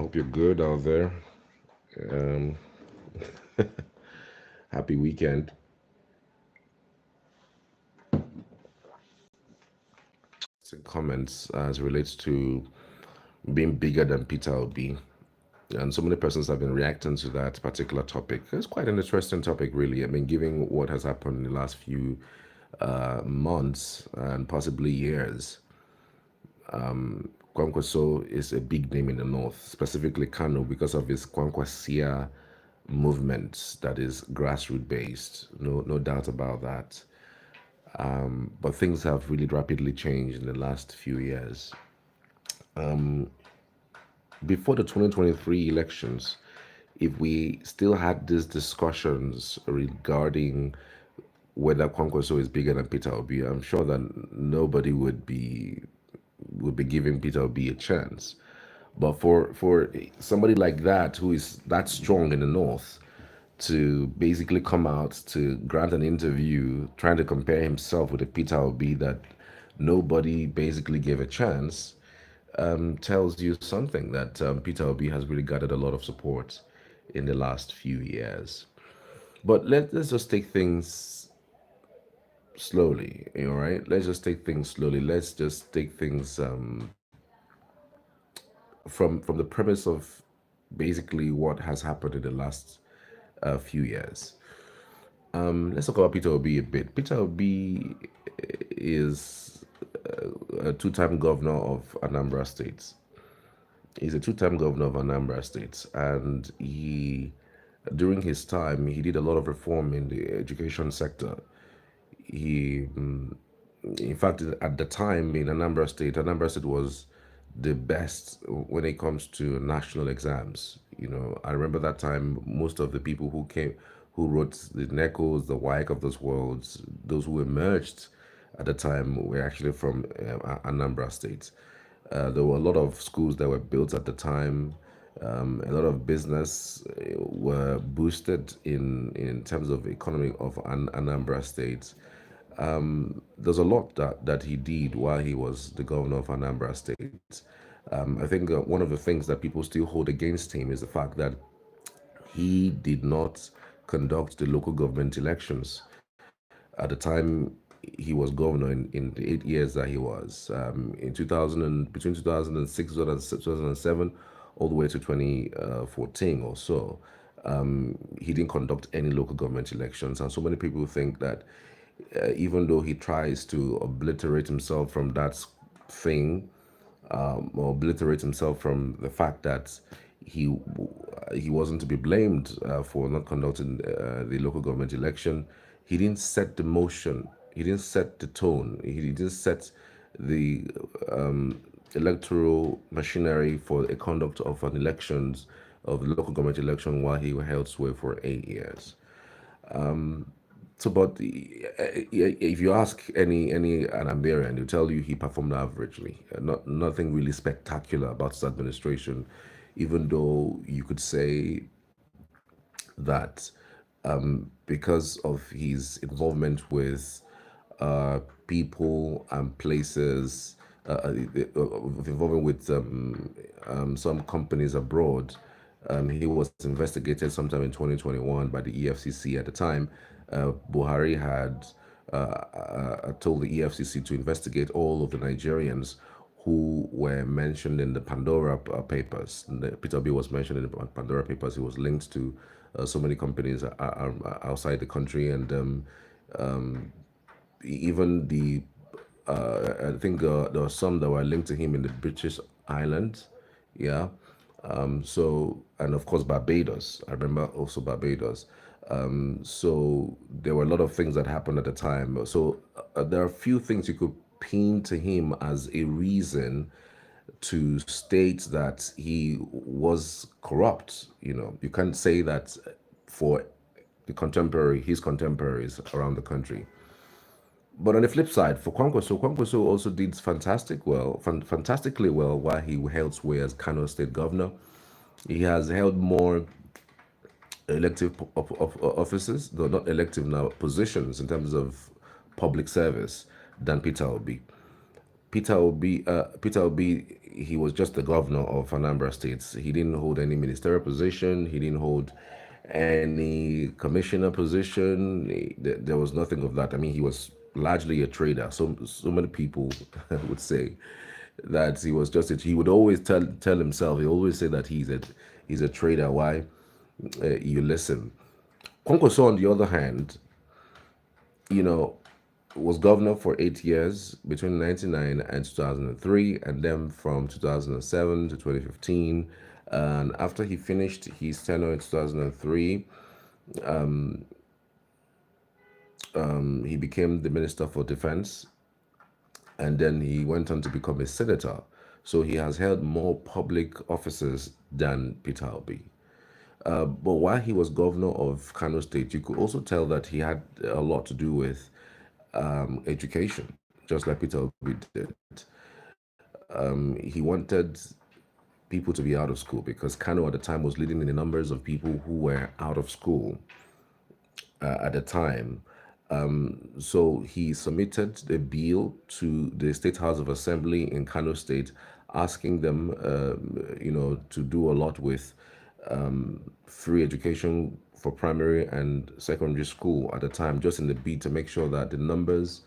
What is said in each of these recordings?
hope you're good out there. Um, Happy weekend. Some comments as it relates to being bigger than Peter Obi. And so many persons have been reacting to that particular topic. It's quite an interesting topic, really. I mean, given what has happened in the last few months and possibly years, Kwankwaso is a big name in the north, specifically Kano, because of his Kwankwasia movement that is grassroots based. No doubt about that. But things have really rapidly changed in the last few years. Before the 2023 elections, if we still had these discussions regarding whether Kwankwaso is bigger than Peter Obi, I'm sure that nobody would be giving Peter Obi a chance. But for somebody like that who is that strong in the north to basically come out to grant an interview trying to compare himself with a Peter Obi that nobody basically gave a chance, tells you something that Peter Obi has really gathered a lot of support in the last few years. But let's just take things slowly, all right? Let's just take things slowly. Let's just take things from the premise of basically what has happened in the last few years. Let's talk about Peter Obi a bit. Peter Obi is a two-time governor of Anambra State. He's a two-time governor of Anambra State, and during his time, he did a lot of reform in the education sector. He, in fact, at the time in Anambra State was the best when it comes to national exams. I remember that time most of the people who wrote the NECOs, the WAEC of those worlds, those who emerged at the time were actually from Anambra State. There were a lot of schools that were built at the time. A lot of business were boosted in terms of economy of Anambra State. There's a lot that he did while he was the governor of Anambra State. I think one of the things that people still hold against him is the fact that he did not conduct the local government elections at the time he was governor in the 8 years that he was in 2000 between 2006 2007 all the way to 2014 or so. He didn't conduct any local government elections, and so many people think that even though he tries to obliterate himself from that thing, or obliterate himself from the fact that he he wasn't to be blamed for not conducting the local government election. He didn't set the motion. He didn't set the tone. He didn't set the electoral machinery for a conduct of an elections of the local government election while he held sway for 8 years. So, but if you ask any Anambarian, they'll tell you he performed averagely. Nothing really spectacular about his administration, even though you could say that because of his involvement with people and places, involving with some companies abroad. He was investigated sometime in 2021 by the EFCC. At the time, Buhari had told the EFCC to investigate all of the Nigerians who were mentioned in the Pandora papers. Peter B was mentioned in the Pandora papers. He was linked to so many companies outside the country, and even I think there were some that were linked to him in the British Islands. Yeah. So, and of course, Barbados. I remember also Barbados. So there were a lot of things that happened at the time. So there are a few things you could pin to him as a reason to state that he was corrupt. You can't say that for his contemporaries around the country. But on the flip side, for Kwankwaso also did fantastically well while he held sway as Kano State Governor. He has held more elective offices, though not elective now, positions in terms of public service than Peter Obi. Peter Obi, he was just the governor of Anambra State. He didn't hold any ministerial position. He didn't hold any commissioner position. There was nothing of that. I mean, he was largely a trader. So many people would say that he was just. He would always tell himself. He always say that he's a trader. Why? You listen. Kwankwaso, on the other hand, you know, was governor for 8 years between 1999 and 2003, and then from 2007 to 2015. And after he finished his tenure in 2003, he became the Minister for Defense, and then he went on to become a senator. So he has held more public offices than Peter Obi. But while he was governor of Kano State, you could also tell that he had a lot to do with education, just like Peter Obi did. He wanted people to be out of school because Kano at the time was leading in the numbers of people who were out of school at the time. So he submitted a bill to the State House of Assembly in Kano State, asking them, to do a lot with free education for primary and secondary school at the time, just in the bid to make sure that the numbers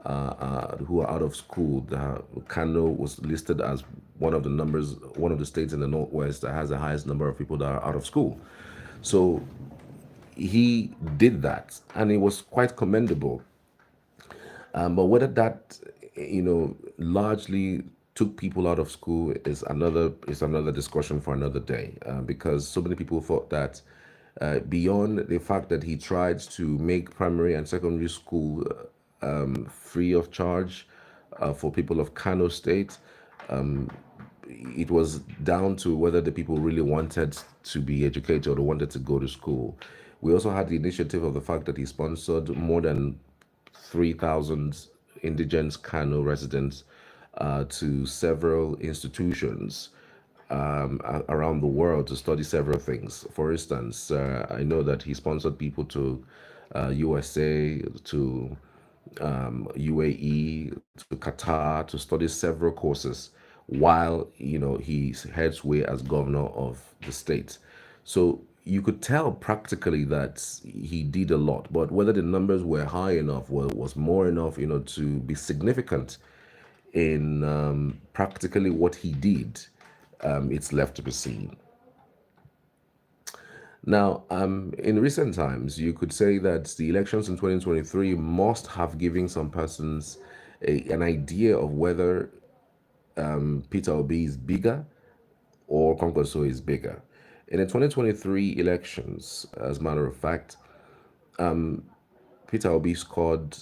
who are out of school, the Kano was listed as one of the states in the Northwest that has the highest number of people that are out of school. So he did that, and it was quite commendable. But whether that, largely took people out of school is another discussion for another day. Because so many people thought that beyond the fact that he tried to make primary and secondary school free of charge for people of Kano State, it was down to whether the people really wanted to be educated or wanted to go to school. We also had the initiative of the fact that he sponsored more than 3,000 indigenous Kano residents to several institutions around the world to study several things. For instance, I know that he sponsored people to USA, to UAE, to Qatar to study several courses while he heads way as governor of the state. So you could tell practically that he did a lot, but whether the numbers were high enough, was more enough, to be significant in practically what he did, it's left to be seen. Now, in recent times, you could say that the elections in 2023 must have given some persons an idea of whether Peter Obi is bigger or Kwankwaso is bigger. In the 2023 elections, as a matter of fact, Peter Obi scored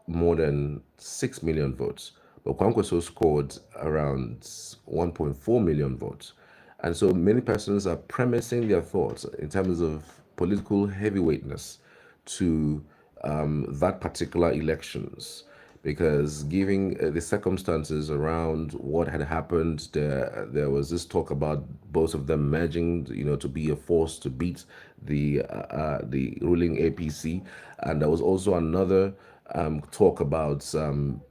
more than 6 million votes, but Kwankwaso scored around 1.4 million votes. And so many persons are premising their thoughts in terms of political heavyweightness to that particular elections, because given the circumstances around what had happened, there was this talk about both of them merging, to be a force to beat the ruling APC, and there was also another talk about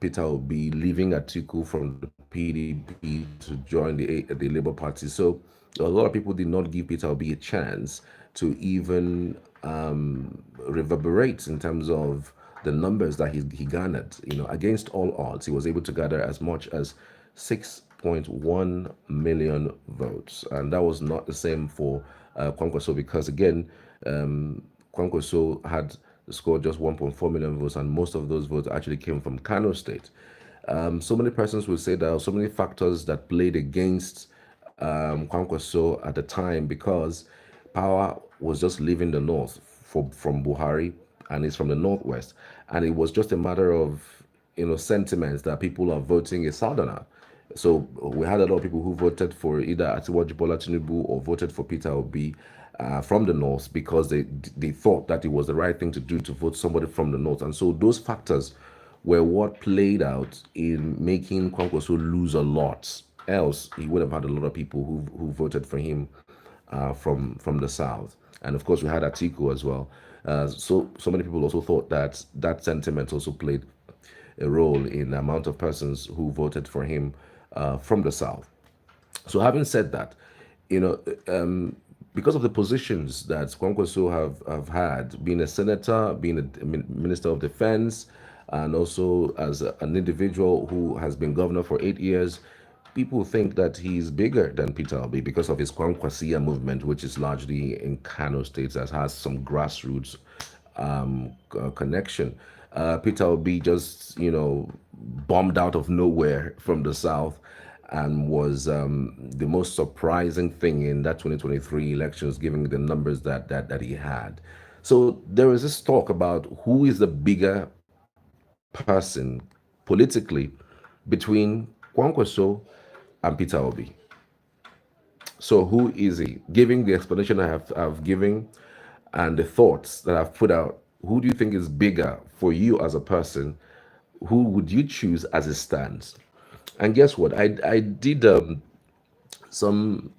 Peter Obi leaving Atiku from the PDP to join the Labour Party. So a lot of people did not give Peter Obi a chance to even reverberate in terms of the numbers that he garnered. Against all odds, he was able to gather as much as 6.1 million votes, and that was not the same for Kwankwaso, because again, Kwankwaso had scored just 1.4 million votes, and most of those votes actually came from Kano State. So many persons will say there are so many factors that played against Kwankwaso at the time, because power was just leaving the north from Buhari, and it's from the northwest, and it was just a matter of sentiments that people are voting a southerner. So we had a lot of people who voted for either Atiwaju Bola Tinubu or voted for Peter Obi from the north, because they thought that it was the right thing to do to vote somebody from the north. And so those factors were what played out in making Kwankwaso lose a lot. Else, he would have had a lot of people who voted for him from the south. And of course, we had Atiku as well. So many people also thought that that sentiment also played a role in the amount of persons who voted for him from the South. So having said that, you know, because of the positions that Kwankwaso have had, being a senator, being a minister of defense, and also as an individual who has been governor for 8 years, people think that he's bigger than Peter Obi because of his Kwankwasia movement, which is largely in Kano State, that has some grassroots connection. Peter Obi just, bombed out of nowhere from the South and was the most surprising thing in that 2023 elections, given the numbers that he had. So there is this talk about who is the bigger person politically between Kwankwaso and Peter Obi. So who is he? Giving the explanation I've given and the thoughts that I've put out, who do you think is bigger for you as a person? Who would you choose as it stands? And guess what? I did some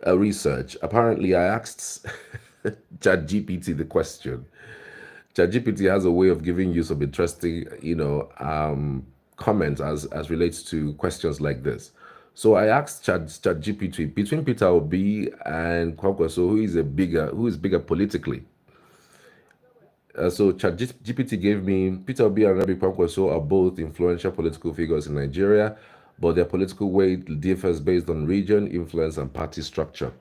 research. Apparently, I asked ChatGPT the question. ChatGPT has a way of giving you some interesting, comments as relates to questions like this. So I asked ChatGPT between Peter Obi and Kwankwaso, who is bigger politically. So ChatGPT gave me Peter Obi and Rabiu Kwankwaso are both influential political figures in Nigeria, but their political weight differs based on region, influence, and party structure.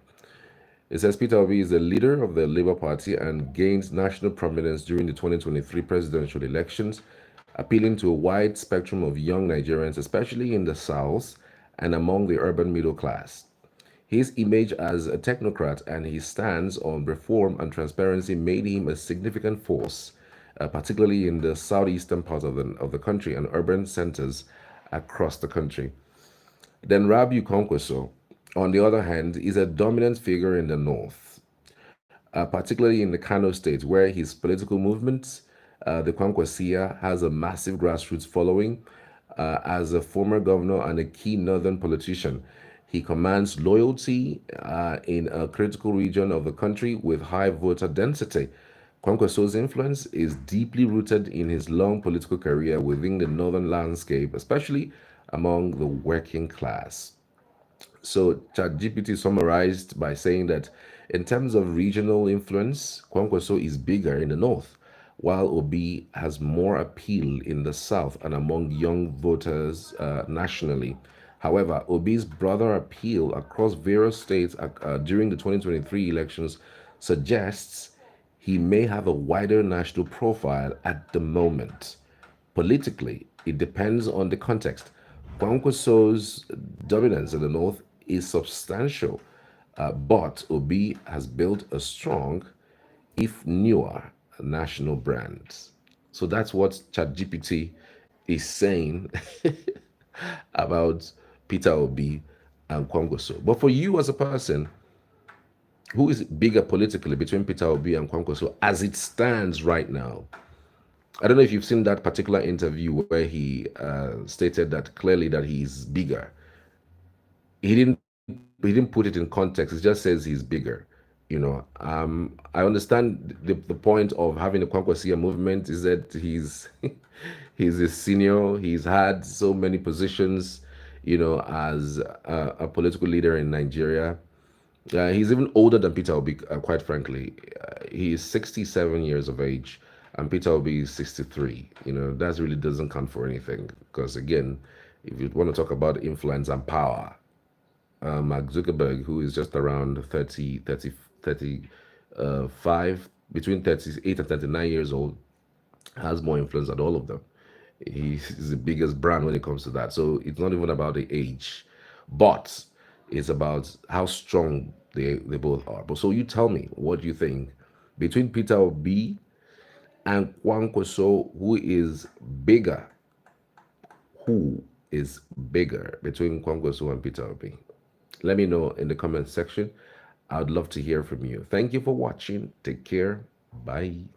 It says Peter Obi is the leader of the Labour Party and gained national prominence during the 2023 presidential elections, appealing to a wide spectrum of young Nigerians, especially in the South and among the urban middle class. His image as a technocrat and his stance on reform and transparency made him a significant force, particularly in the southeastern part of the country and urban centers across the country. Then Rabiu Kwankwaso, on the other hand, is a dominant figure in the north, particularly in the Kano state, where his political movement, the Kwankwasia, has a massive grassroots following. As a former governor and a key northern politician, he commands loyalty in a critical region of the country with high voter density. Kwankwaso's influence is deeply rooted in his long political career within the northern landscape, especially among the working class. So ChatGPT summarized by saying that in terms of regional influence, Kwankwaso is bigger in the north, while Obi has more appeal in the south and among young voters nationally. However, Obi's broader appeal across various states during the 2023 elections suggests he may have a wider national profile at the moment. Politically, it depends on the context. Kwankwaso's dominance in the north is substantial, but Obi has built a strong, if newer, national brand. So that's what ChatGPT is saying about Peter Obi and Kwankwaso. But for you as a person, who is bigger politically between Peter Obi and Kwankwaso as it stands right now? I don't know if you've seen that particular interview where he stated that clearly that he's bigger. He didn't put it in context. It just says he's bigger. I understand the point of having a Kwankwasia movement is that he's a senior. He's had so many positions, as a political leader in Nigeria. He's even older than Peter Obi, quite frankly. He is 67 years of age, and Peter Obi is 63. That really doesn't count for anything because, again, if you want to talk about influence and power, Mark Zuckerberg, who is just around 35, between 38 and 39 years old, has more influence than all of them. He's the biggest brand when it comes to that. So it's not even about the age, but it's about how strong they both are. But so you tell me, what do you think between Peter Obi and Kwankwaso, who is bigger? Who is bigger between Kwankwaso and Peter Obi? Let me know in the comment section. I'd love to hear from you. Thank you for watching. Take care. Bye.